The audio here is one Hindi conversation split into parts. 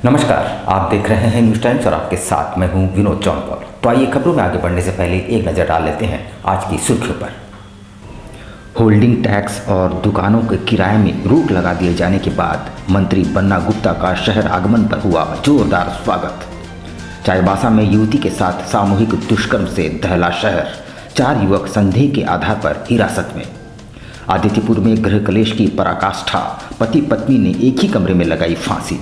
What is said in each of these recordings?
नमस्कार, आप देख रहे हैं न्यूज़ टाइम्स और आपके साथ मैं हूं विनोद चौनपल। तो आइए खबरों में आगे बढ़ने से पहले एक नज़र डाल लेते हैं आज की सुर्खियों पर। होल्डिंग टैक्स और दुकानों के किराए में रोक लगा दिए जाने के बाद मंत्री बन्ना गुप्ता का शहर आगमन पर हुआ जोरदार स्वागत। चाईबासा में युवती के साथ सामूहिक दुष्कर्म से दहला शहर, 4 युवक संदेह के आधार पर हिरासत में। आदित्यपुर में गृह कलेश की पराकाष्ठा, पति पत्नी ने एक ही कमरे में लगाई फांसी।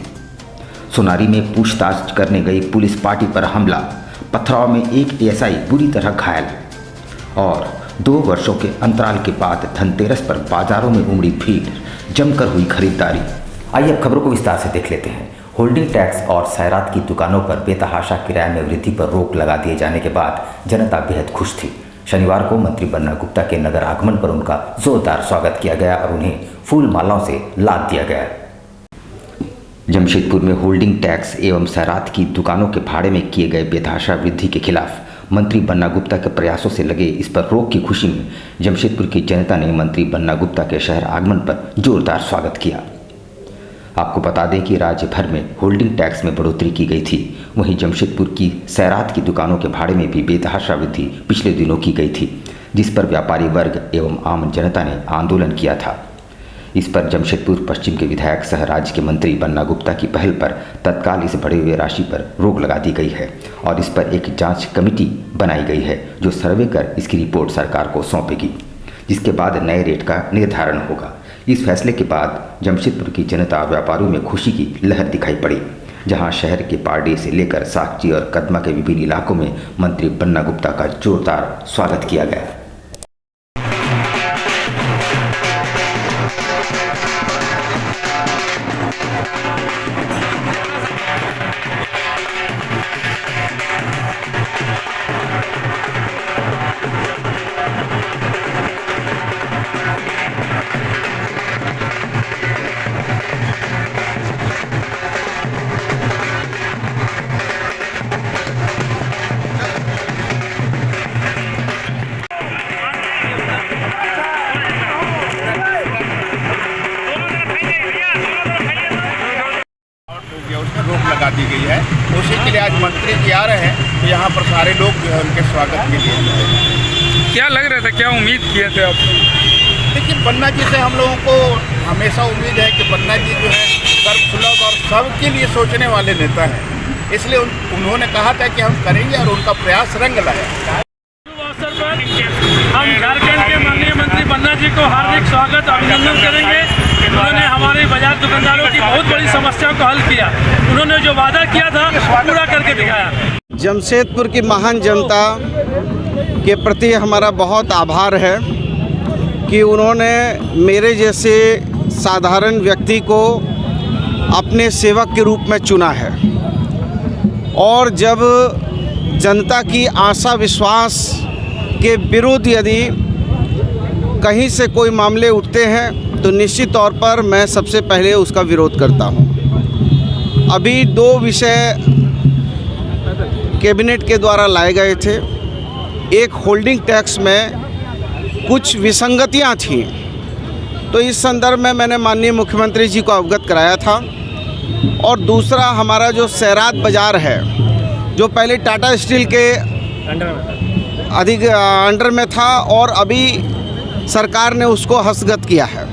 सोनारी में पूछताछ करने गई पुलिस पार्टी पर हमला, पथराव में एक एएसआई बुरी तरह घायल। और 2 वर्षों के अंतराल के बाद धनतेरस पर बाजारों में उमड़ी भीड़, जमकर हुई खरीदारी। आइए अब खबरों को विस्तार से देख लेते हैं। होल्डिंग टैक्स और सैरात की दुकानों पर बेतहाशा किराए में वृद्धि पर रोक लगा दिए जाने के बाद जनता बेहद खुश थी। शनिवार को मंत्री बन्ना गुप्ता के नगर आगमन पर उनका जोरदार स्वागत किया गया और उन्हें फूल मालाओं से लाद दिया गया। जमशेदपुर में होल्डिंग टैक्स एवं सैरात की दुकानों के भाड़े में किए गए बेतहाशा वृद्धि के खिलाफ मंत्री बन्ना गुप्ता के प्रयासों से लगे इस पर रोक की खुशी में जमशेदपुर की जनता ने मंत्री बन्ना गुप्ता के शहर आगमन पर जोरदार स्वागत किया। आपको बता दें कि राज्य भर में होल्डिंग टैक्स में बढ़ोतरी की गई थी, वहीं जमशेदपुर की सैरात की दुकानों के भाड़े में भी बेतहाशा वृद्धि पिछले दिनों की गई थी, जिस पर व्यापारी वर्ग एवं आम जनता ने आंदोलन किया था। इस पर जमशेदपुर पश्चिम के विधायक सह राज्य के मंत्री बन्ना गुप्ता की पहल पर तत्काल इस बढ़े हुए राशि पर रोक लगा दी गई है और इस पर एक जांच कमेटी बनाई गई है जो सर्वे कर इसकी रिपोर्ट सरकार को सौंपेगी, जिसके बाद नए रेट का निर्धारण होगा। इस फैसले के बाद जमशेदपुर की जनता व्यापारियों में खुशी की लहर दिखाई पड़ी, जहां शहर के पारडी से लेकर साकची और कदमा के विभिन्न इलाकों में मंत्री बन्ना गुप्ता का जोरदार स्वागत किया गया। रोक लगा दी गई है, उसी के लिए आज मंत्री जी आ रहे हैं, तो यहाँ पर सारे लोग जो है उनके स्वागत के लिए। क्या लग रहा था, क्या उम्मीद किए थे आप? देखिए, बन्ना जी से हम लोगों को हमेशा उम्मीद है कि बन्ना जी जो है सर्वसुलभ और सबके लिए सोचने वाले नेता हैं, इसलिए उन्होंने कहा था कि हम करेंगे और उनका प्रयास रंग लाया। हम झारखंड के माननीय मंत्री बन्ना जी को हार्दिक स्वागत अभिनंदन करेंगे। उन्होंने हमारे बाजार दुकानदारों की बहुत बड़ी समस्याओं को हल किया, उन्होंने जो वादा किया था पूरा करके दिखाया। जमशेदपुर की महान जनता के प्रति हमारा बहुत आभार है कि उन्होंने मेरे जैसे साधारण व्यक्ति को अपने सेवक के रूप में चुना है। और जब जनता की आशा विश्वास के विरुद्ध यदि कहीं से कोई मामले उठते हैं तो निश्चित तौर पर मैं सबसे पहले उसका विरोध करता हूं। अभी 2 विषय कैबिनेट के द्वारा लाए गए थे। एक, होल्डिंग टैक्स में कुछ विसंगतियां थीं, तो इस संदर्भ में मैंने माननीय मुख्यमंत्री जी को अवगत कराया था। और दूसरा, हमारा जो सैरात बाज़ार है, जो पहले टाटा स्टील के अंडर में था और अभी सरकार ने उसको हस्तगत किया है,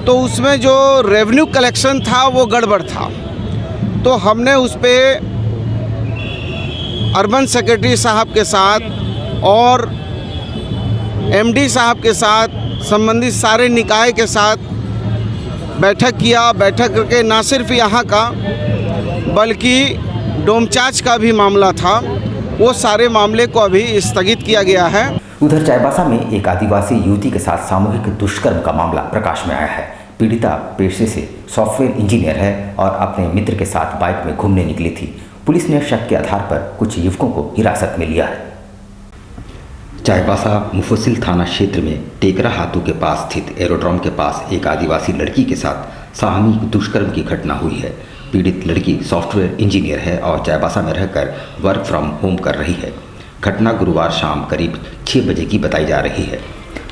तो उसमें जो रेवेन्यू कलेक्शन था वो गड़बड़ था। तो हमने उस पर अर्बन सेक्रेटरी साहब के साथ और एमडी साहब के साथ, संबंधित सारे निकाय के साथ बैठक किया। बैठक करके ना सिर्फ यहाँ का बल्कि डोमचांच का भी मामला था, वो सारे मामले को अभी स्थगित किया गया है। उधर चाईबासा में एक आदिवासी युवती के साथ सामूहिक दुष्कर्म का मामला प्रकाश में आया है। पीड़िता पेशे से सॉफ्टवेयर इंजीनियर है और अपने मित्र के साथ बाइक में घूमने निकली थी। पुलिस ने शक के आधार पर कुछ युवकों को हिरासत में लिया है। चाईबासा मुफस्सिल थाना क्षेत्र में टेकरा हाथों के पास स्थित एरोड्रोम के पास एक आदिवासी लड़की के साथ सामूहिक दुष्कर्म की घटना हुई है। पीड़ित लड़की सॉफ्टवेयर इंजीनियर है और चाईबासा में रहकर वर्क फ्रॉम होम कर रही है। घटना गुरुवार शाम करीब 6 बजे की बताई जा रही है।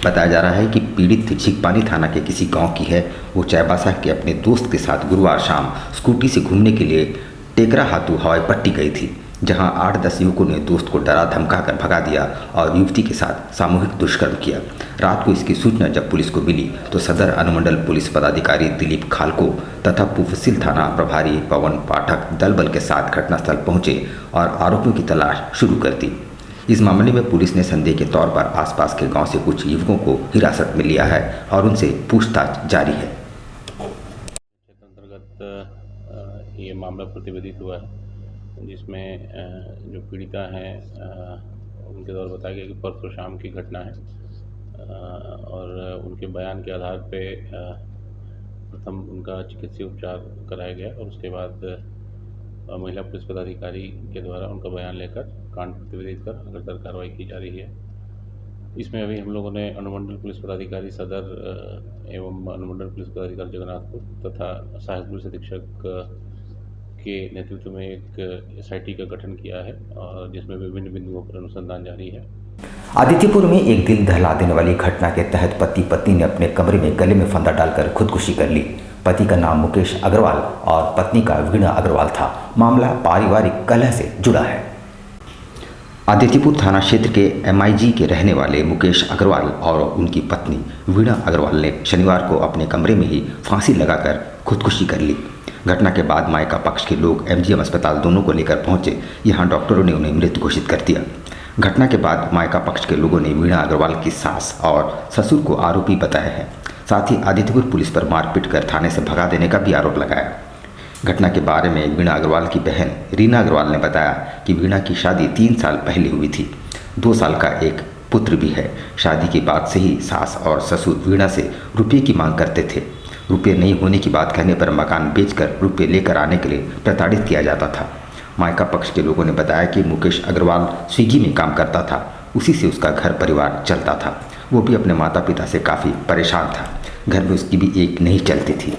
बताया जा रहा है कि पीड़ित झींकपानी थाना के किसी गांव की है। वो चाईबासा के अपने दोस्त के साथ गुरुवार शाम स्कूटी से घूमने के लिए टेकरा हाथू हवाई पट्टी गई थी, जहां 8-10 युवकों ने दोस्त को डरा धमका कर भगा दिया और युवती के साथ सामूहिक दुष्कर्म किया। रात को इसकी सूचना जब पुलिस को मिली तो सदर अनुमंडल पुलिस पदाधिकारी दिलीप खालको तथा पूर्वसिल थाना प्रभारी पवन पाठक दल बल के साथ घटनास्थल पहुंचे और आरोपियों की तलाश शुरू कर दी। इस मामले में पुलिस ने संदेह के तौर पर आसपास के गांव से कुछ युवकों को हिरासत में लिया है और उनसे पूछताछ जारी है। अंतर्गत ये मामला प्रतिवेदित हुआ है, जिसमें जो पीड़िता हैं उनके द्वारा बताया गया कि परसों शाम की घटना है और उनके बयान के आधार पे प्रथम उनका चिकित्सीय उपचार कराया गया और उसके बाद महिला पुलिस पदाधिकारी के द्वारा उनका बयान लेकर कांड प्रतिवेदित कर अग्रतर कार्रवाई की जा रही है। इसमें अभी हम लोगों ने अनुमंडल पुलिस पदाधिकारी सदर एवं अनुमंडल पुलिस पदाधिकारी जगन्नाथपुर तथा सहायक पुलिस अधीक्षक के नेतृत्व में एक SIT का गठन किया है और जिसमें विभिन्न बिंदुओं पर अनुसंधान जारी है। आदित्यपुर में एक दिल दहला देने वाली घटना के तहत पति पत्नी ने अपने कमरे में गले में फंदा डालकर खुदकुशी कर ली। पति का नाम मुकेश अग्रवाल और पत्नी का वीणा अग्रवाल था। मामला पारिवारिक कलह से जुड़ा है। आदित्यपुर थाना क्षेत्र के MIG के रहने वाले मुकेश अग्रवाल और उनकी पत्नी वीणा अग्रवाल ने शनिवार को अपने कमरे में ही फांसी लगाकर खुदकुशी कर ली। घटना के बाद मायका पक्ष के लोग MGM अस्पताल दोनों को लेकर पहुंचे। यहां डॉक्टरों ने उन्हें मृत घोषित कर दिया। घटना के बाद मायका पक्ष के लोगों ने वीणा अग्रवाल की सास और ससुर को आरोपी बताया है। साथ ही आदित्यपुर पुलिस पर मारपीट कर थाने से भगा देने का भी आरोप लगाया। घटना के बारे में वीणा अग्रवाल की बहन रीना अग्रवाल ने बताया कि वीणा की शादी 3 साल पहले हुई थी। 2 साल का एक पुत्र भी है। शादी के बाद से ही सास और ससुर वीणा से रुपये की मांग करते थे। रुपये नहीं होने की बात कहने पर मकान बेचकर रुपये लेकर आने के लिए प्रताड़ित किया जाता था। मायका पक्ष के लोगों ने बताया कि मुकेश अग्रवाल स्विगी में काम करता था, उसी से उसका घर परिवार चलता था। वो भी अपने माता पिता से काफ़ी परेशान था। घर में उसकी भी एक नहीं चलती थी।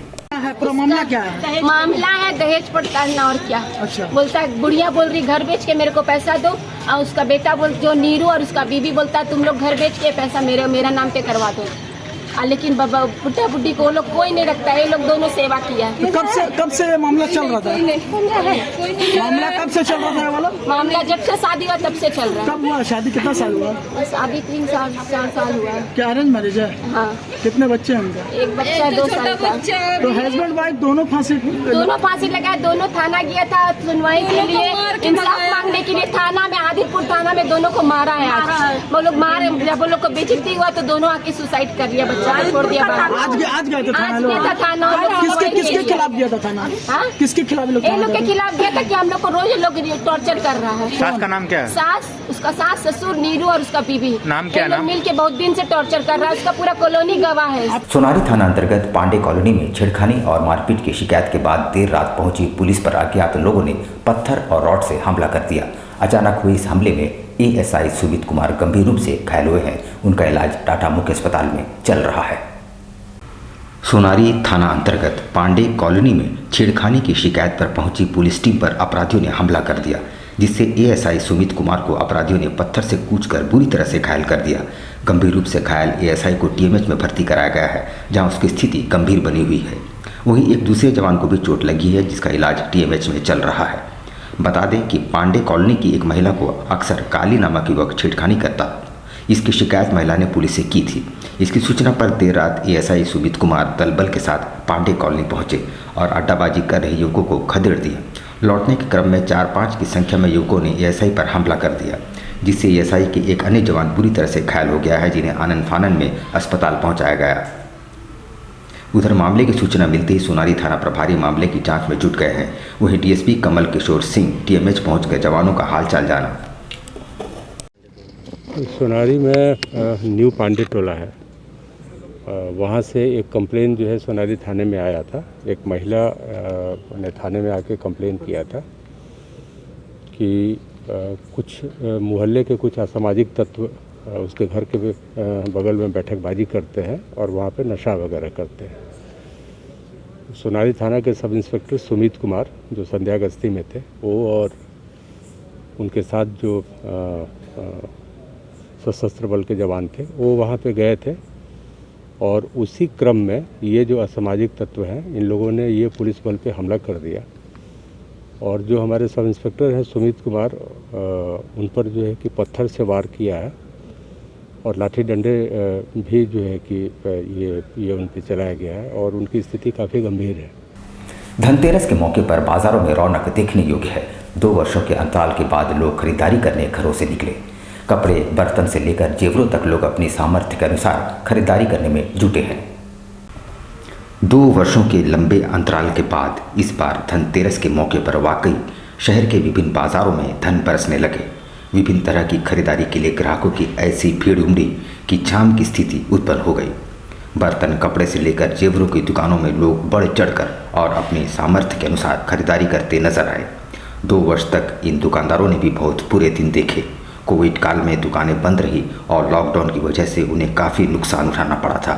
मामला क्या है? मामला है दहेज पड़तालना और क्या। अच्छा। बोलता है बुढ़िया बोल रही घर बेच के मेरे को पैसा दो और उसका बेटा बोल जो नीरू और उसका बीबी बोलता है तुम लोग घर बेच के पैसा मेरा नाम पे करवा दो। लेकिन बाबा बुढ़ा बुढ़ी को लोग कोई नहीं रखता है। ये लोग दोनों सेवा किया। तो कब से ये मामला चल रहा था? मामला कब से चल रहा था वाला? मामला जब से शादी हुआ तब से चल रहा है। कब हुआ शादी? कितना साल हुआ? शादी 4 साल हुआ है। क्या अरेंज मैरिज है? हाँ। कितने बच्चे हैं उनका? एक बच्चा 2 साल का। तो हस्बैंड वाइफ दोनों फांसी लगाए। दोनों थाना गया था सुनवाई के लिए, इंसाफ मांगने के लिए। थाना में आदित्यपुर थाना में दोनों को मारा है। आज वो लोग मारे, जब वो लोग को बेइज्जती हुआ तो दोनों आके सुसाइड कर लिया। बच्चा छोड़ दिया। आज गए थे थाना लोग? किसके खिलाफ गया था थाना? किसके खिलाफ? ये लोग के खिलाफ गया था कि हम लोग को रोज लोग टॉर्चर कर रहा है। सास का नाम क्या है? उसका सास ससुर नीरू और उसका बीबी नाम क्या है? मिल के बहुत दिन से टॉर्चर कर रहा है। उसका पूरा कॉलोनी गवाह है। सोनारी थाना अंतर्गत पांडे कॉलोनी में छेड़खानी और मारपीट की शिकायत के बाद देर रात पहुंची पुलिस पर अज्ञात लोगों ने पत्थर और रॉड से हमला कर दिया। अचानक हुए इस हमले में ASI सुमित कुमार गंभीर रूप से घायल हुए हैं। उनका इलाज टाटा मुख्य अस्पताल में चल रहा है। सोनारी थाना अंतर्गत पांडे कॉलोनी में छेड़खानी की शिकायत पर पहुंची पुलिस टीम पर अपराधियों ने हमला कर दिया, जिससे ASI सुमित कुमार को अपराधियों ने पत्थर से कूचकर बुरी तरह से घायल कर दिया। गंभीर रूप से घायल ASI को TMH में भर्ती कराया गया है, जहां उसकी स्थिति गंभीर बनी हुई है। वहीं एक दूसरे जवान को भी चोट लगी है, जिसका इलाज TMH में चल रहा है। बता दें कि पांडे कॉलोनी की एक महिला को अक्सर काली नामक युवक छेड़खानी करता। इसकी शिकायत महिला ने पुलिस से की थी। इसकी सूचना पर देर रात ASI सुमित कुमार दलबल के साथ पांडे कॉलोनी पहुंचे और अड्डाबाजी कर रहे युवकों को खदेड़ दिया। लौटने के क्रम में 4-5 की संख्या में युवकों ने ASI पर हमला कर दिया, जिससे ASI के एक अन्य जवान बुरी तरह से घायल हो गया है, जिन्हें आनन फानन में अस्पताल पहुँचाया गया। उधर मामले की सूचना मिलते ही सोनारी थाना प्रभारी मामले की जांच में जुट गए हैं। वहीं DSP कमल किशोर सिंह TMH पहुंचकर जवानों का हालचाल जाना। सोनारी में न्यू पांडे टोला है, वहाँ से एक कंप्लेन जो है सोनारी थाने में आया था। एक महिला ने थाने में आके कंप्लेन किया था कि कुछ मोहल्ले के कुछ असामाजिक तत्व उसके घर के बगल में बैठकबाजी करते हैं और वहाँ पे नशा वगैरह करते हैं। सोनारी थाना के सब इंस्पेक्टर सुमित कुमार जो संध्या गश्ती में थे, वो और उनके साथ जो सशस्त्र बल के जवान थे, वो वहाँ पे गए थे और उसी क्रम में ये जो असामाजिक तत्व हैं, इन लोगों ने ये पुलिस बल पे हमला कर दिया और जो हमारे सब इंस्पेक्टर हैं सुमित कुमार, उन पर जो है कि पत्थर से वार किया है और लाठी डंडे भी जो है कि ये उन पर चलाया गया है और उनकी स्थिति काफ़ी गंभीर है। धनतेरस के मौके पर बाजारों में रौनक देखने योग्य है। 2 वर्षों के अंतराल के बाद लोग खरीदारी करने घरों से निकले। कपड़े, बर्तन से लेकर जेवरों तक लोग अपनी सामर्थ्य के अनुसार खरीदारी करने में जुटे हैं। 2 वर्षों के लंबे अंतराल के बाद इस बार धनतेरस के मौके पर वाकई शहर के विभिन्न बाजारों में धन बरसने लगे। विभिन्न तरह की खरीदारी के लिए ग्राहकों की ऐसी भीड़ उमड़ी कि जाम की स्थिति उत्पन्न हो गई। बर्तन, कपड़े से लेकर जेवरों की दुकानों में लोग बढ़ चढ़कर और अपने सामर्थ्य के अनुसार खरीदारी करते नजर आए। 2 वर्ष तक इन दुकानदारों ने भी बहुत बुरे दिन देखे। कोविड काल में दुकानें बंद रही और लॉकडाउन की वजह से उन्हें काफ़ी नुकसान उठाना पड़ा था।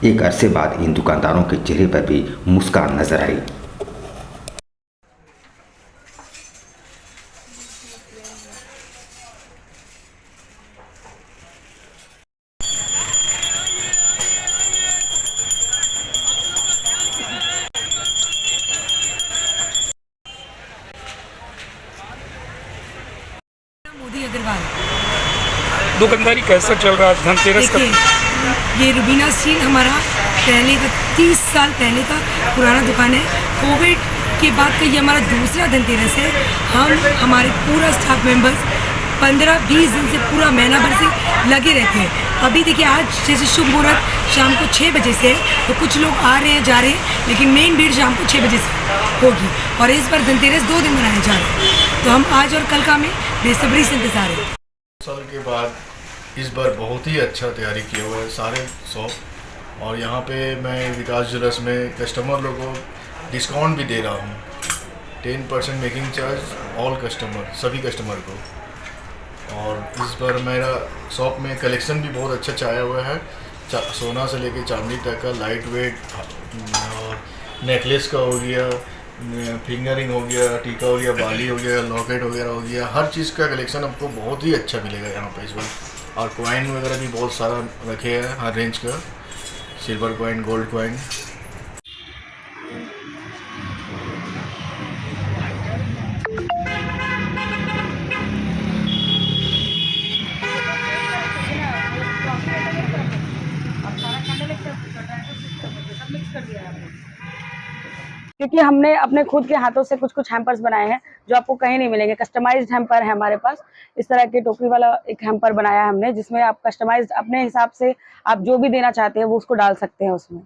एक अरसे बाद इन दुकानदारों के चेहरे पर भी मुस्कान नजर आई। मोदी अग्रवाल। दुकानदारी कैसा चल रहा है धनतेरस का? ये रुबीना स्टील हमारा पहले का 30 साल पहले का पुराना दुकान है। कोविड के बाद का ये हमारा दूसरा धनतेरस है। हम हमारे पूरा स्टाफ मेंबर्स 15-20 दिन से पूरा महीना भर से लगे रहते हैं। अभी देखिए आज जैसे शुभ मुहूर्त शाम को 6 बजे से है तो कुछ लोग आ रहे हैं जा रहे हैं, लेकिन मेन भीड़ शाम को 6 बजे से होगी। और इस बार धनतेरस 2 दिन मनाया जा रहा है, तो हम आज और कल का में बेसब्री से इंतजार है। साल के बाद इस बार बहुत ही अच्छा तैयारी किया हुआ है सारे शॉप। और यहाँ पे मैं विकास ज्वेलर्स में कस्टमर लोगों को डिस्काउंट भी दे रहा हूँ, 10% मेकिंग चार्ज ऑल कस्टमर, सभी कस्टमर को। और इस बार मेरा शॉप में कलेक्शन भी बहुत अच्छा छाया हुआ है। सोना से लेके चांदी तक का, लाइट वेट और नेकलेस का हो गया, फिंगरिंग हो गया, टीका हो गया, बाली हो गया, लॉकेट वगैरह हो गया, हर चीज़ का कलेक्शन आपको बहुत ही अच्छा मिलेगा यहाँ पे इस बार। और कॉइन वगैरह भी बहुत सारा रखे हैं हर रेंज का, सिल्वर कॉइन, गोल्ड कॉइन। क्योंकि हमने अपने खुद के हाथों से कुछ हैम्पर्स बनाए हैं जो आपको कहीं नहीं मिलेंगे। कस्टमाइज्ड हैम्पर है हमारे पास। इस तरह के टोकरी वाला एक हैम्पर बनाया है हमने, जिसमें आप कस्टमाइज्ड अपने हिसाब से आप जो भी देना चाहते हैं वो उसको डाल सकते हैं उसमें।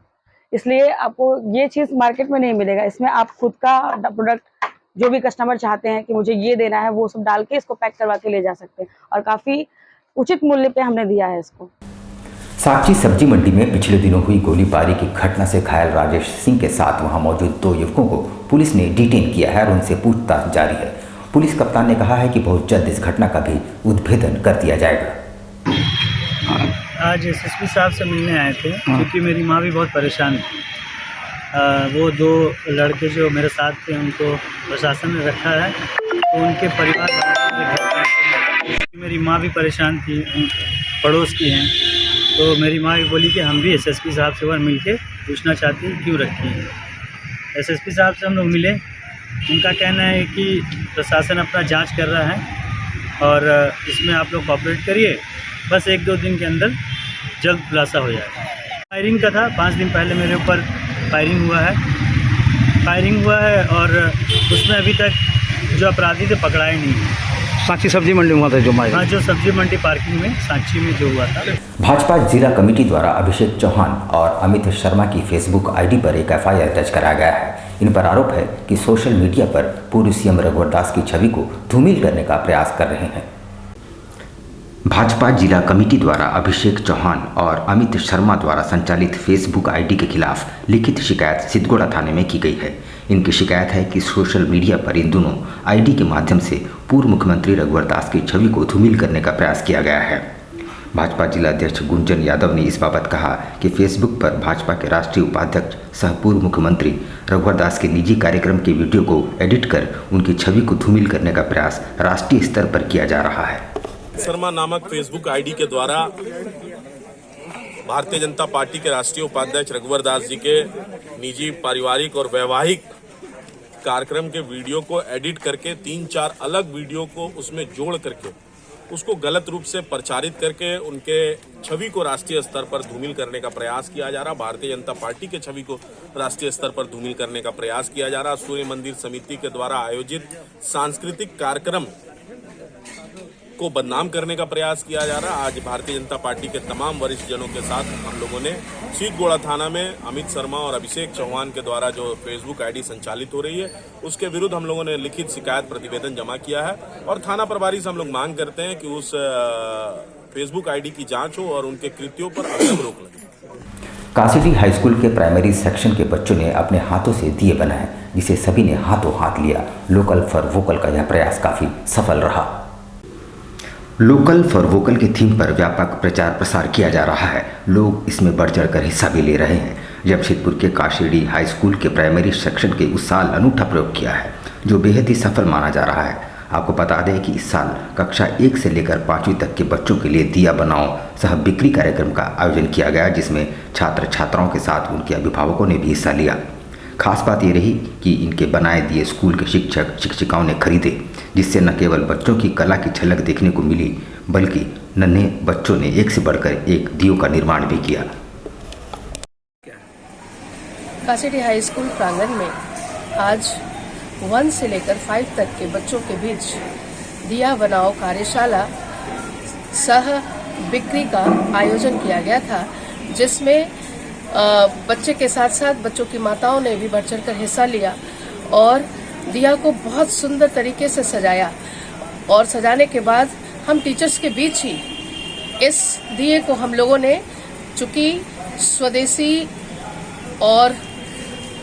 इसलिए आपको ये चीज़ मार्केट में नहीं मिलेगा। इसमें आप खुद का प्रोडक्ट जो भी कस्टमर चाहते हैं कि मुझे ये देना है वो सब डाल के इसको पैक करवा के ले जा सकते हैं। और काफ़ी उचित मूल्य पे हमने दिया है इसको। साक्षी सब्जी मंडी में पिछले दिनों हुई गोलीबारी की घटना से घायल राजेश सिंह के साथ वहां मौजूद 2 युवकों को पुलिस ने डिटेन किया है और उनसे पूछताछ जारी है। पुलिस कप्तान ने कहा है कि बहुत जल्द इस घटना का भी उद्भेदन कर दिया जाएगा। आज एसएसपी साहब से मिलने आए थे क्योंकि मेरी माँ भी बहुत परेशान थी। वो 2 लड़के जो मेरे साथ थे उनको प्रशासन ने रखा है, तो उनके परिवार मेरी माँ भी परेशान थी, पड़ोस की हैं। तो मेरी माँ भी बोली कि हम भी एसएसपी साहब से एक बार मिल के पूछना चाहती हैं क्यों रखी हैं। एसएसपी साहब से हम लोग मिले। उनका कहना है कि प्रशासन अपना जांच कर रहा है और इसमें आप लोग कोऑपरेट करिए, बस 1-2 दिन के अंदर जल्द खुलासा हो जाएगा। फायरिंग का था, 5 दिन पहले मेरे ऊपर फायरिंग हुआ है और उसमें अभी तक जो अपराधी थे पकड़ाए नहीं है। साक्षी सब्जी मंडी हुआ था जो मारे? हाँ, जो सब्जी मंडी पार्किंग में साक्षी में जो हुआ था। भाजपा जिला कमेटी द्वारा अभिषेक चौहान और अमित शर्मा की फेसबुक आईडी पर एक एफआईआर दर्ज कराया गया है। इन पर आरोप है कि सोशल मीडिया पर पूर्व सीएम रघुवर दास की छवि को धूमिल करने का प्रयास कर रहे हैं। भाजपा जिला कमेटी द्वारा अभिषेक चौहान और अमित शर्मा द्वारा संचालित फेसबुक आईडी के खिलाफ लिखित शिकायत सिद्धगोड़ा थाने में की गई है। इनकी शिकायत है कि सोशल मीडिया पर इन दोनों आईडी के माध्यम से पूर्व मुख्यमंत्री रघुवर दास की छवि को धूमिल करने का प्रयास किया गया है। भाजपा जिला अध्यक्ष गुंजन यादव ने इस बाबत कहा कि फेसबुक पर भाजपा के राष्ट्रीय उपाध्यक्ष सह पूर्व मुख्यमंत्री रघुवर दास के निजी कार्यक्रम के वीडियो को एडिट कर उनकी छवि को धूमिल करने का प्रयास राष्ट्रीय स्तर पर किया जा रहा है। शर्मा नामक फेसबुक आईडी के द्वारा भारतीय जनता पार्टी के राष्ट्रीय उपाध्यक्ष रघुवर दास जी के निजी, पारिवारिक और वैवाहिक कार्यक्रम के वीडियो को एडिट करके 3-4 अलग वीडियो को उसमें जोड़ करके उसको गलत रूप से प्रचारित करके उनके छवि को राष्ट्रीय स्तर पर धूमिल करने का प्रयास किया जा रहा। भारतीय जनता पार्टी के छवि को राष्ट्रीय स्तर पर धूमिल करने का प्रयास किया जा रहा। सूर्य मंदिर समिति के द्वारा आयोजित सांस्कृतिक कार्यक्रम को बदनाम करने का प्रयास किया जा रहा। आज भारतीय जनता पार्टी के तमाम वरिष्ठ जनों के साथ हम लोगों ने सीतगोड़ा थाना में अमित शर्मा और अभिषेक चौहान के द्वारा जो फेसबुक आईडी संचालित हो रही है उसके विरुद्ध हम लोगों ने लिखित शिकायत प्रतिवेदन जमा किया है और थाना प्रभारी से हम लोग मांग करते हैं कि उस फेसबुक आईडी की जांच हो और उनके कृत्यों पर अविलंब रोक लगे। काशीडीह हाई स्कूल के प्राइमरी सेक्शन के बच्चों ने अपने हाथों से दिए बनाए, जिसे सभी ने हाथों हाथ लिया। लोकल फॉर वोकल का यह प्रयास काफी सफल रहा। लोकल फॉर वोकल की थीम पर व्यापक प्रचार प्रसार किया जा रहा है। लोग इसमें बढ़ चढ़कर हिस्सा भी ले रहे हैं। जमशेदपुर के काशीडीह हाई स्कूल के प्राइमरी सेक्शन के उस साल अनूठा प्रयोग किया है, जो बेहद ही सफल माना जा रहा है। आपको बता दें कि इस साल कक्षा 1 से लेकर 5वीं तक के बच्चों के लिए दिया बनाओ सह बिक्री कार्यक्रम का आयोजन किया गया, जिसमें छात्र छात्राओं के साथ उनके अभिभावकों ने भी हिस्सा लिया। खास बात ये रही कि इनके बनाए दिए स्कूल के शिक्षक शिक्षिकाओं ने खरीदे, जिससे न केवल बच्चों की कला की झलक देखने को मिली, बल्कि नन्हे बच्चों ने एक से बढ़कर एक दियों का निर्माण भी किया। काशीडीह हाई स्कूल प्रांगण में आज 1 से लेकर 5 तक के बच्चों के बीच दिया बनाओ कार्यशाला सह बिक्री का आयोजन किया गया था, जिसमें बच्चे के साथ साथ बच्चों की माताओं ने भी बढ़ चढ़कर हिस्सा लिया और दिया को बहुत सुंदर तरीके से सजाया। और सजाने के बाद हम टीचर्स के बीच ही इस दिए को हम लोगों ने, चूंकि स्वदेशी और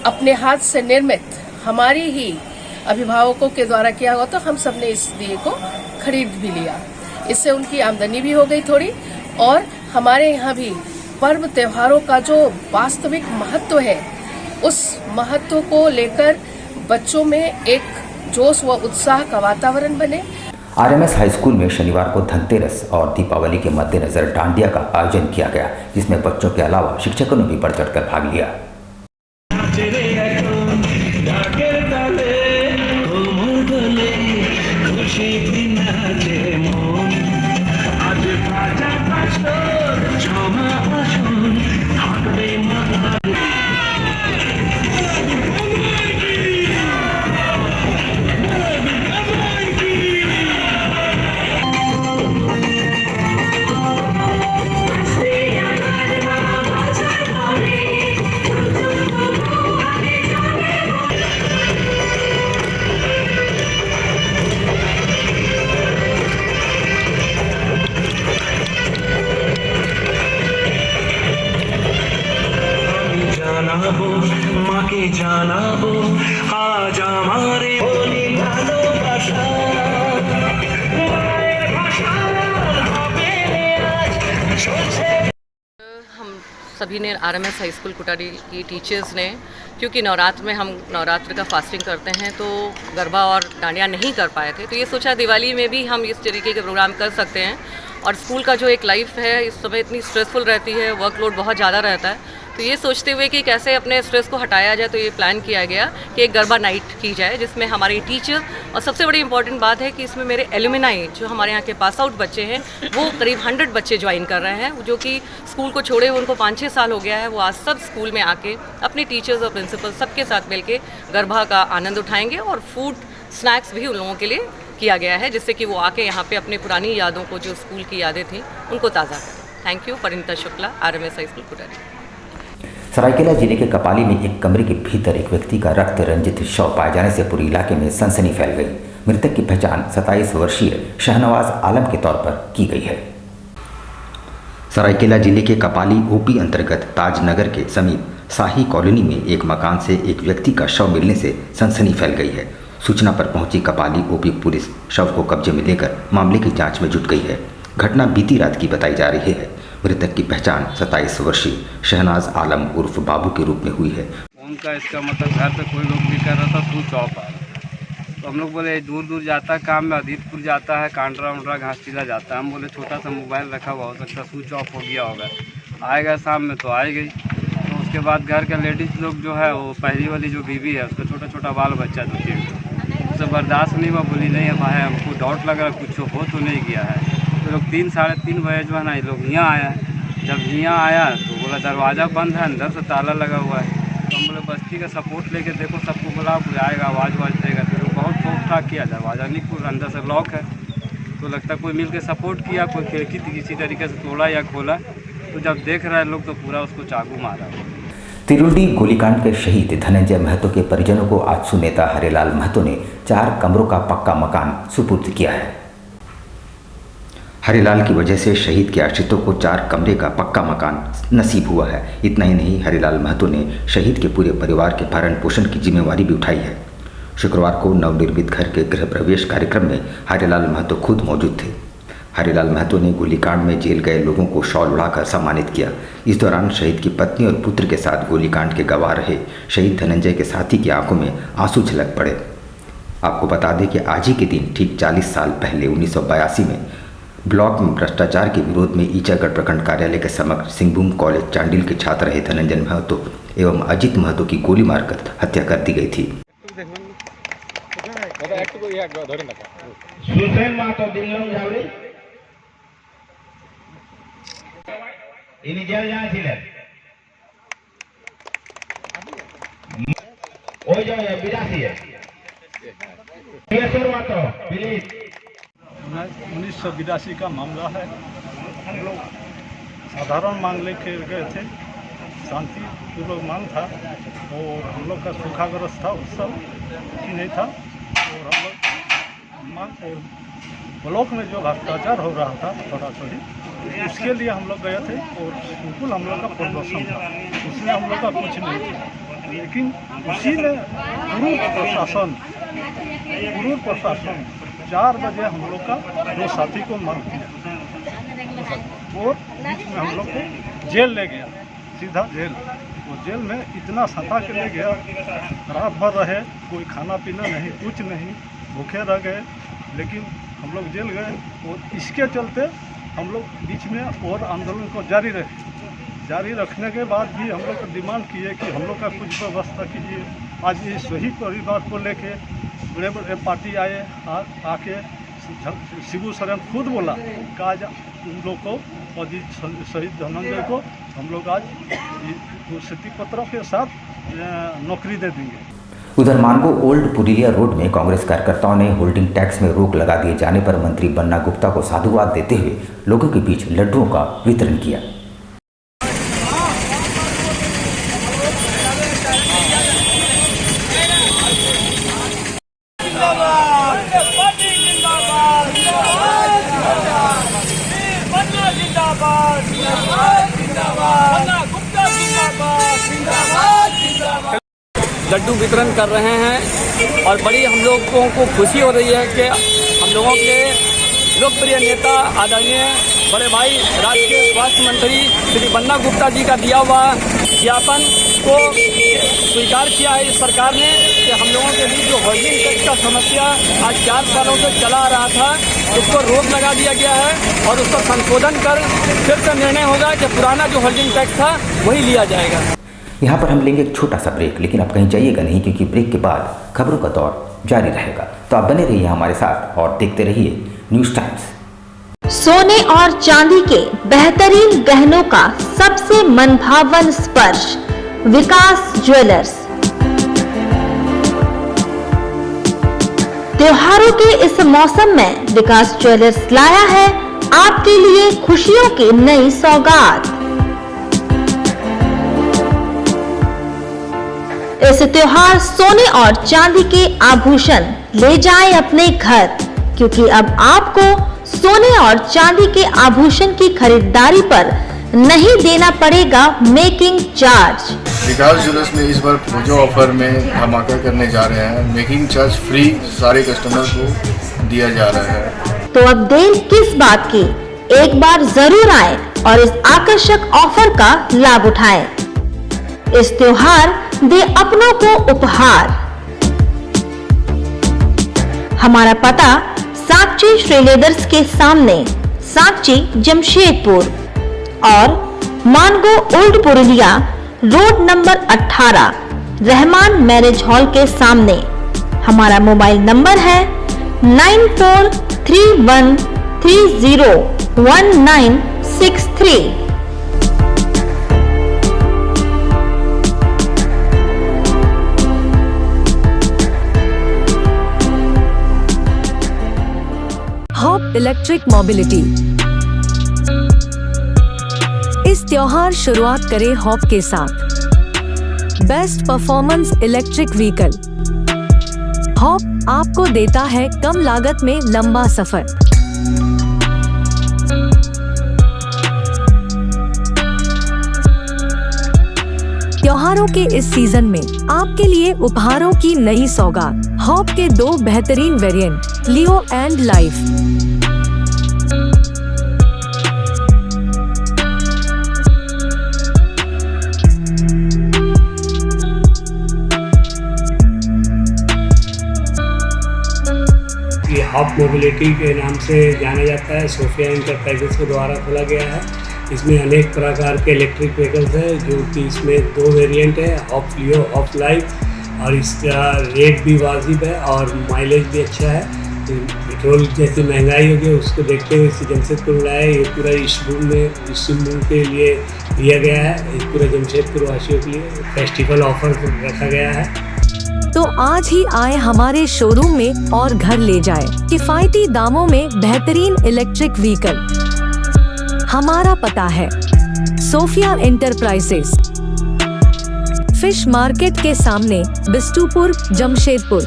अपने हाथ से निर्मित हमारी ही अभिभावकों के द्वारा किया हुआ, तो हम सब ने इस दिए को खरीद भी लिया। इससे उनकी आमदनी भी हो गई थोड़ी, और हमारे यहाँ भी पर्व त्योहारों का जो वास्तविक महत्व है, उस महत्व को लेकर बच्चों में एक जोश व उत्साह का वातावरण बने। आरएमएस हाई स्कूल में शनिवार को धनतेरस और दीपावली के मद्देनजर डांडिया का आयोजन किया गया, जिसमें बच्चों के अलावा शिक्षकों ने भी बढ़ चढ़कर भाग लिया। माँ के जाना हो आज हमारे बोली भाषा हम सभी ने आरएमएस हाई स्कूल कुटारी की टीचर्स ने, क्योंकि नवरात्र में हम नवरात्र का फास्टिंग करते हैं, तो गरबा और डांडिया नहीं कर पाए थे, तो ये सोचा दिवाली में भी हम इस तरीके के प्रोग्राम कर सकते हैं। और स्कूल का जो एक लाइफ है इस समय इतनी स्ट्रेसफुल रहती है, वर्कलोड बहुत ज़्यादा रहता है, तो ये सोचते हुए कि कैसे अपने स्ट्रेस को हटाया जाए, तो ये प्लान किया गया कि एक गरबा नाइट की जाए, जिसमें हमारे टीचर, और सबसे बड़ी इंपॉर्टेंट बात है कि इसमें मेरे एलुमिनाई जो हमारे यहाँ के पास आउट बच्चे हैं, वो करीब 100 बच्चे ज्वाइन कर रहे हैं, जो कि स्कूल को छोड़े उनको 5-6 साल हो गया है। वो आज सब स्कूल में आके अपने टीचर्स और प्रिंसिपल सबके साथ मिलके गरबा का आनंद उठाएंगे, और फूड स्नैक्स भी उन लोगों के लिए किया गया है, जिससे कि वो आके यहाँ पे अपने पुरानी यादों को, जो स्कूल की यादें थी, उनको ताज़ा करें। Thank you. Parinita Shukla, RMS high school Kutari. Saraikela जिले के कपाली में एक कमरे के भीतर एक व्यक्ति का रक्त रंजित शव पाए जाने से पूरे इलाके में सनसनी फैल गई। मृतक की पहचान 27 वर्षीय शहनवाज आलम के तौर पर की गई है। सरायकेला जिले के कपाली ओपी अंतर्गत ताजनगर के समीप शाही कॉलोनी में एक मकान से एक व्यक्ति का शव मिलने से सनसनी फैल गई है। सूचना पर पहुंची कपाली ओपी पुलिस शव को कब्जे में लेकर मामले की जांच में जुट गई है। घटना बीती रात की बताई जा रही है। मृतक की पहचान 27 वर्षीय शहनाज आलम उर्फ बाबू के रूप में हुई है। उनका इसका मतलब घर पे कोई लोग भी कर रहा था, स्विच ऑफ आ रहा, तो हम लोग बोले दूर दूर जाता है काम में, अधीतपुर जाता है, कांड्रा उंड्रा घासीला जाता है। हम बोले छोटा सा मोबाइल रखा हुआ हो सकता है स्विच ऑफ हो गया होगा, आएगा शाम में तो आए गई। तो उसके बाद घर का लेडीज़ लोग जो है वो पहली वाली जो बीवी है उसका छोटा छोटा बाल बच्चा 2-3 उससे बर्दाश्त नहीं हुआ, बोली नहीं भाई हमको डाउट लग रहा कुछ हो तो नहीं गया है। तो लोग 3-3:30 बजे जो है ना ये लोग यहाँ आया। जब यहाँ आया तो बोला दरवाज़ा बंद है, अंदर से ताला लगा हुआ है। तो हम बोले बस्ती का सपोर्ट लेके देखो, सबको बुलाओ, कोई आएगा आवाज़ देगा। तो लोग बहुत ठोक ठाक किया, दरवाज़ा नहीं खुल, अंदर से लॉक है। तो लगता कोई मिल के सपोर्ट किया, कोई खिड़की किसी तरीके से तोड़ा या खोला। तो जब देख रहे हैं लोग तो पूरा उसको चाकू मारा। तिरुडी गोलीकांड के शहीद धनंजय महतो के परिजनों को आजसू नेता हरिलाल महतो ने 4 कमरों का पक्का मकान सुपुर्द किया है। हरिलाल की वजह से शहीद के आश्रितों को 4 कमरे का पक्का मकान नसीब हुआ है। इतना ही नहीं, हरिलाल महतो ने शहीद के पूरे परिवार के भरण पोषण की जिम्मेवारी भी उठाई है। शुक्रवार को नवनिर्मित घर के गृह प्रवेश कार्यक्रम में हरिलाल महतो खुद मौजूद थे। हरिलाल महतो ने गोलीकांड में जेल गए लोगों को शॉल उड़ाकर सम्मानित किया। इस दौरान शहीद की पत्नी और पुत्र के साथ गोलीकांड के गवाह रहे शहीद धनंजय के साथी की आंखों में आंसू झलक पड़े। आपको बता दें कि आज ही के दिन ठीक 40 साल पहले 1982 में ब्लॉक में भ्रष्टाचार के विरोध में ईचागढ़ प्रखंड कार्यालय के समक्ष सिंहभूम कॉलेज चांडिल के छात्र रहे धनंजय महतो एवं अजित महतो की गोली मारकर हत्या कर दी गई थी। इनी जेल जाएছিলেন ওই যে 82 केसर मातो प्लीज 1982 का मामला है। हम लोग साधारण मांग लेके गए थे, शांति पूर्वक मांग था और हम लोग का सूखाग्रस्त था उस सब कि नहीं था। और हम लोग मांग और ब्लॉक में जो भ्रष्टाचार हो रहा था थोड़ा थोड़ी उसके लिए हम लोग गए थे और बिल्कुल हम लोग का प्रदर्शन था, उसमें हम लोग का कुछ नहीं था। लेकिन उसी में पूर्व प्रशासन 4 बजे हम लोग का 2 साथी को मार दिया और बीच में हम लोग को जेल ले गया, सीधा जेल। वो जेल में इतना सता के ले गया, रात भर रहे, कोई खाना पीना नहीं, कुछ नहीं, भूखे रह गए। लेकिन हम लोग जेल गए और इसके चलते हम लोग बीच में और आंदोलन को जारी रखने के बाद भी हम लोग डिमांड किए कि हम लोग का कुछ व्यवस्था कीजिए। आज ये शहीद परिवार को लेके बड़े बड़े पार्टी आए, आके शिबू सोरेन खुद बोला कि आज उन लोग को और शहीद धनंजय को हम लोग आज स्थिति पत्रों के साथ नौकरी दे देंगे। उधर मानगो ओल्ड पुरुलिया रोड में कांग्रेस कार्यकर्ताओं ने होल्डिंग टैक्स में रोक लगा दिए जाने पर मंत्री बन्ना गुप्ता को साधुवाद देते हुए लोगों के बीच लड्डुओं का वितरण किया। लड्डू वितरण कर रहे हैं और बड़ी हम लोगों को खुशी हो रही है कि हम लोगों के लोकप्रिय नेता आदरणीय बड़े भाई राज्य के स्वास्थ्य मंत्री श्री बन्ना गुप्ता जी का दिया हुआ ज्ञापन को स्वीकार किया है इस सरकार ने कि हम लोगों के बीच जो होल्डिंग टैक्स का समस्या आज 4 सालों से चला आ रहा था उसको रोक लगा दिया गया है और उसका संशोधन कर फिर से निर्णय होगा कि पुराना जो होल्डिंग टैक्स था वही लिया जाएगा। यहाँ पर हम लेंगे एक छोटा सा ब्रेक, लेकिन आप कहीं जाइएगा नहीं क्योंकि ब्रेक के बाद खबरों का दौर जारी रहेगा। तो आप बने रहिए हमारे साथ और देखते रहिए न्यूज़ टाइम्स। सोने और चांदी के बेहतरीन गहनों का सबसे मनभावन स्पर्श विकास ज्वेलर्स। त्योहारों के इस मौसम में विकास ज्वेलर्स लाया है आपके लिए खुशियों की नई सौगात। इस त्योहार सोने और चांदी के आभूषण ले जाएं अपने घर, क्योंकि अब आपको सोने और चांदी के आभूषण की खरीदारी पर नहीं देना पड़ेगा मेकिंग चार्ज। विकास ज्वेलर्स में इस बार पूजा ऑफर में धमाका करने जा रहे हैं। मेकिंग चार्ज फ्री सारे कस्टमर को दिया जा रहा है। तो अब देर किस बात की, एक बार जरूर आएं और इस आकर्षक ऑफर का लाभ उठाएं। इस त्योहार दे अपनों को उपहार। हमारा पता साक्षी श्रीलेदर्स के सामने, साक्षी जमशेदपुर और Mango old Purulia road number 18, Rahman marriage hall के सामने। हमारा मोबाइल नंबर है 9431301963। Hop electric mobility. इस त्योहार शुरुआत करें हॉप के साथ। Best performance electric vehicle. Hop आपको देता है कम लागत में लंबा सफर। त्योहारों के इस सीजन में आपके लिए उपहारों की नई सौगात। हॉप के 2 बेहतरीन वेरिएंट, लियो एंड लाइफ। ये हॉप मोबिलिटी के नाम से जाना जाता है, सोफिया इंटरप्राइजेस के द्वारा खोला गया है। इसमें अनेक प्रकार के इलेक्ट्रिक व्हीकल्स हैं, जो कि इसमें 2 वेरिएंट है, हॉप लियो, हॉप लाइफ। और इसका रेट भी वाजिब है और माइलेज भी अच्छा है। पेट्रोल जैसी महंगाई होगी उसको देखते हुए इसे जमशेदपुर लाया है। ये पूरा इस मूव के लिए दिया गया है, इस पूरे जमशेदपुर वासियों के लिए फेस्टिवल ऑफर रखा गया है। तो आज ही आए हमारे शोरूम में और घर ले जाए किफायती दामों में बेहतरीन इलेक्ट्रिक व्हीकल। हमारा पता है सोफिया इंटरप्राइजेस, फिश मार्केट के सामने, Bistupur, Jamshedpur.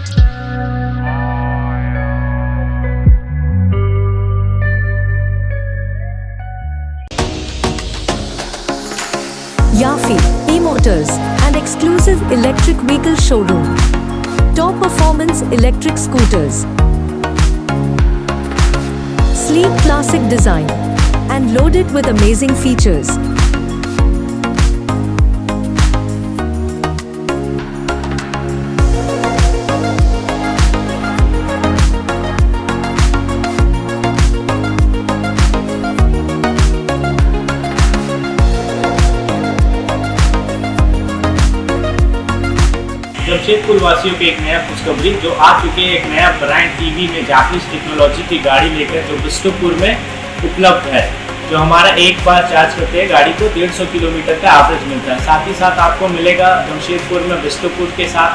याफी e-motors and exclusive electric vehicle showroom. Top performance electric scooters. Sleek classic design and loaded with amazing features. Jamshedpur वासियों के एक नया खुशखबरी जो आ चुके हैं, एक नया ब्रांड टीवी में जापानीज टेक्नोलॉजी की गाड़ी लेकर जो बिष्टुपुर में उपलब्ध है। जो हमारा एक बार चार्ज करते हैं गाड़ी को 150 किलोमीटर का एवरेज मिलता है। साथ ही साथ आपको मिलेगा जमशेदपुर में बिष्टुपुर के साथ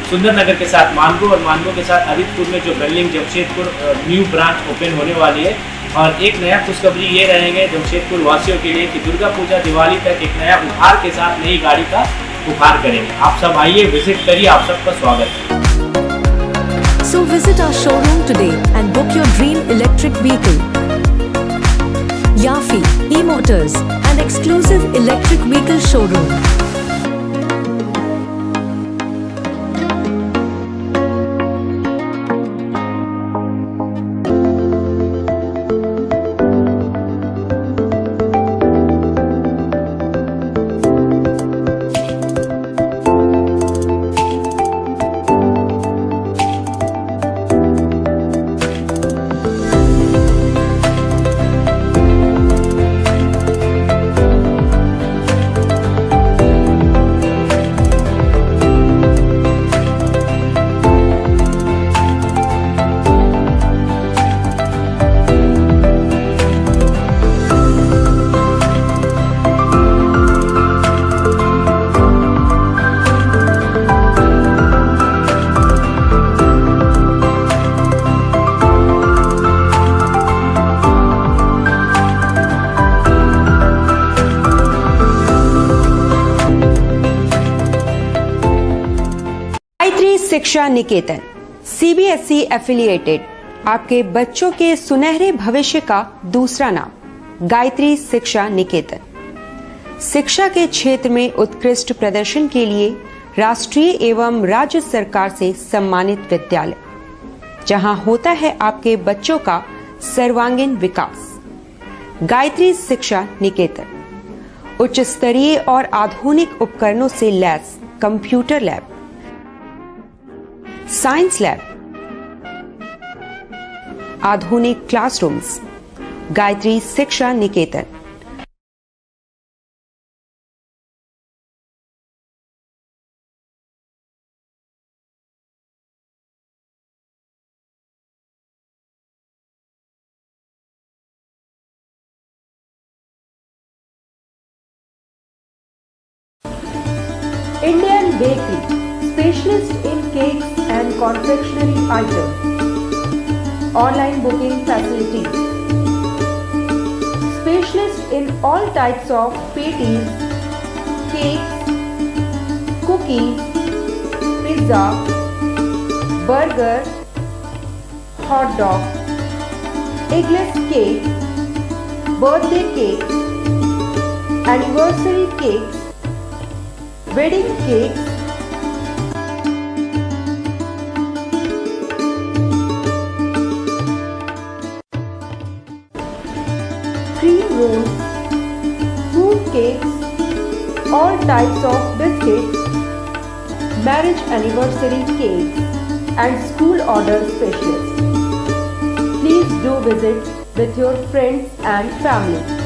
सुंदरनगर के साथ मानगो और मानगो के साथ अरितपुर में जो building Jamshedpur new branch open होने वाली है। और एक नया खुशखबरी ये रहेंगे जमशेदपुर वासियों के लिए कि दुर्गा पूजा दिवाली तक एक नया उपहार के साथ नई गाड़ी का उपहार करेंगे। आप सब आइए, विजिट करिए, आप सबका स्वागत है। So visit our showroom today and book your dream electric vehicle. Yafi e-motors and exclusive electric vehicle showroom. शिक्षा निकेतन CBSE एफिलिएटेड आपके बच्चों के सुनहरे भविष्य का दूसरा नाम गायत्री शिक्षा निकेतन। शिक्षा के क्षेत्र में उत्कृष्ट प्रदर्शन के लिए राष्ट्रीय एवं राज्य सरकार से सम्मानित विद्यालय, जहां होता है आपके बच्चों का सर्वांगीण विकास। गायत्री शिक्षा निकेतन उच्च स्तरीय और आधुनिक उपकरणों से lace computer lab, science lab, आधुनिक क्लासरूम्स। गायत्री शिक्षा निकेतन Indian Bakery, specialist in cakes and confectionery items. Online booking facilities. Specialist in all types of patties, cakes, cookies, pizza, burger, hot dog, eggless cake, birthday cake, anniversary cakes, wedding cakes, cream rolls, fruit cakes, all types of biscuits, marriage anniversary cakes, and school order specialists. Please do visit with your friends and family.